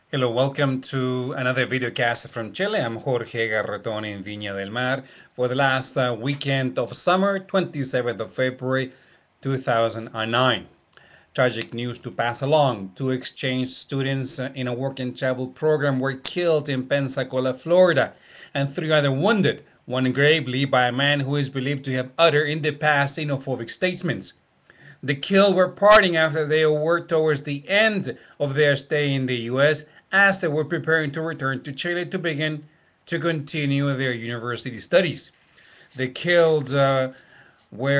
Hello, welcome to another videocast from Chile. I'm Jorge Garreton in Viña del Mar for the last weekend of summer, 27th of February 2009. Tragic news to pass along. Two exchange students in a work and travel program were killed in Pensacola, Florida, and three other wounded, one gravely by a man who is believed to have uttered in the past xenophobic statements. The killed were partying after they worked towards the end of their stay in the US as they were preparing to return to Chile to begin to continue their university studies. The killed were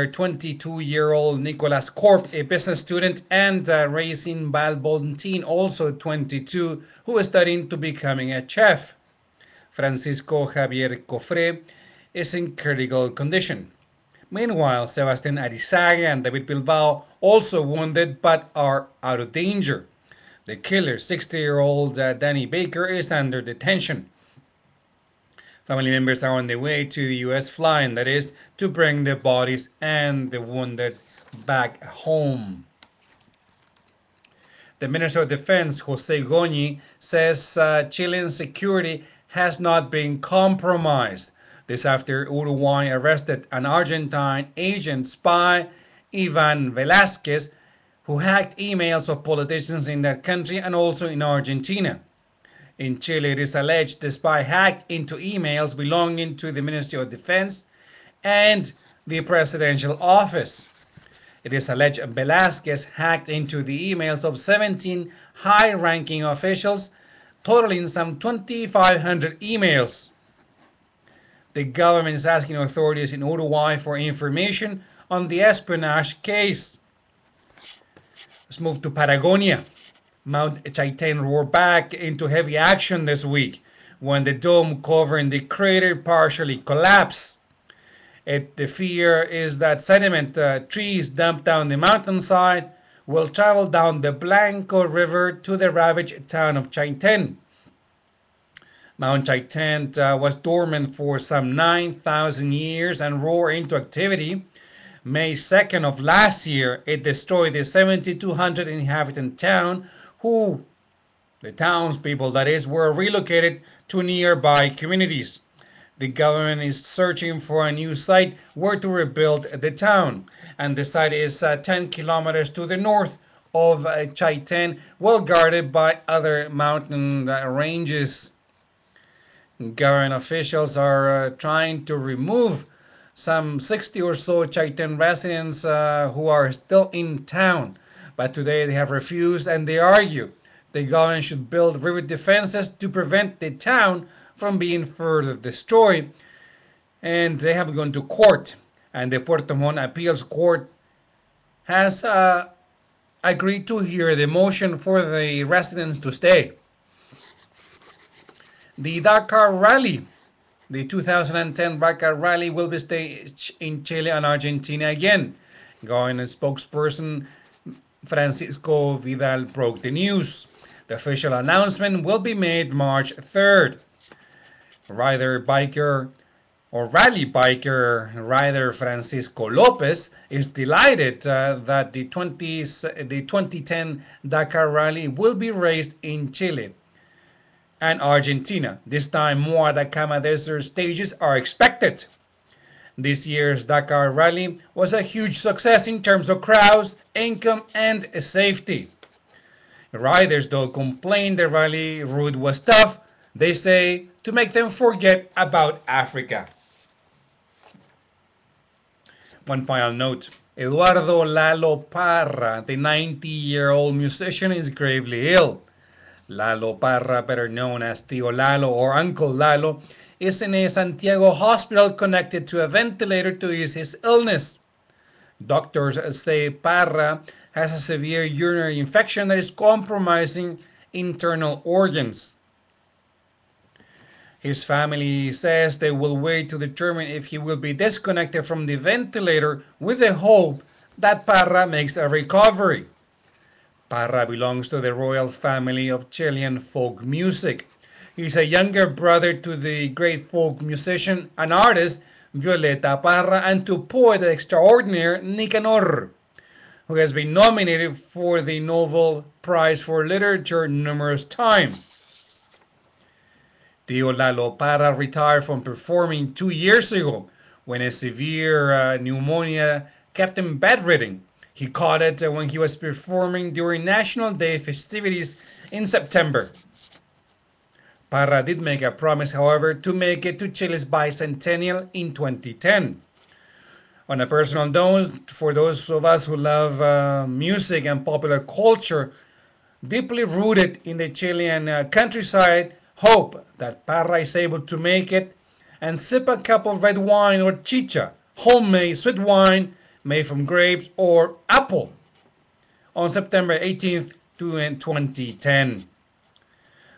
22-year-old Nicolas Corp, a business student, and Racine Balbontin, also 22, who was studying to becoming a chef. Francisco Javier Cofre is in critical condition. Meanwhile, Sebastian Arizaga and David Bilbao, also wounded but are out of danger. The killer, 60-year-old Danny Baker, is under detention. Family members are on their way to the US flying, that is, to bring the bodies and the wounded back home. The Minister of Defense, Jose Goñi, says Chilean security has not been compromised. This after Uruguay arrested an Argentine agent spy, Ivan Velasquez, who hacked emails of politicians in that country and also in Argentina. In Chile, it is alleged the spy hacked into emails belonging to the Ministry of Defense and the presidential office. It is alleged Velasquez hacked into the emails of 17 high ranking officials, totaling some 2,500 emails. The government is asking authorities in Uruguay for information on the espionage case. Let's move to Patagonia. Mount Chaitén roared back into heavy action this week when the dome covering the crater partially collapsed. The fear is that sediment trees dumped down the mountainside will travel down the Blanco River to the ravaged town of Chaitén. Mount Chaitén was dormant for some 9,000 years and roared into activity. May 2nd of last year, it destroyed the 7,200 inhabitant town who, the townspeople that is, were relocated to nearby communities. The government is searching for a new site where to rebuild the town, and the site is 10 kilometers to the north of Chaitén, well guarded by other mountain ranges. Government officials are trying to remove some 60 or so Chaitén residents who are still in town, but today they have refused and they argue the government should build river defenses to prevent the town from being further destroyed. And they have gone to court, and the Puerto Montt Appeals Court has agreed to hear the motion for the residents to stay. The Dakar Rally, the 2010 Dakar Rally, will be staged in Chile and Argentina again. Government spokesperson Francisco Vidal broke the news. The official announcement will be made March 3rd. Rally biker rider Francisco Lopez is delighted that the 2010 Dakar Rally will be raced in Chile and Argentina. This time, more Atacama Desert stages are expected. This year's Dakar Rally was a huge success in terms of crowds, income, and safety. Riders, though, complained the rally route was tough, they say, to make them forget about Africa. One final note. Eduardo Lalo Parra, the 90-year-old musician, is gravely ill. Lalo Parra, better known as Tio Lalo or Uncle Lalo, is in a Santiago hospital connected to a ventilator to ease his illness. Doctors say Parra has a severe urinary infection that is compromising internal organs. His family says they will wait to determine if he will be disconnected from the ventilator with the hope that Parra makes a recovery. Parra belongs to the royal family of Chilean folk music. He's a younger brother to the great folk musician and artist Violeta Parra and to poet extraordinaire Nicanor, who has been nominated for the Nobel Prize for Literature numerous times. Tio Lalo Parra retired from performing 2 years ago when a severe pneumonia kept him bedridden. He caught it when he was performing during National Day festivities in September. Parra did make a promise, however, to make it to Chile's bicentennial in 2010. On a personal note, for those of us who love music and popular culture, deeply rooted in the Chilean countryside, hope that Parra is able to make it and sip a cup of red wine or chicha, homemade sweet wine made from grapes or apple, on September 18th, 2010.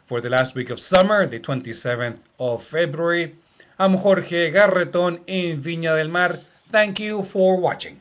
For the last week of summer, the 27th of February, I'm Jorge Garreton in Viña del Mar. Thank you for watching.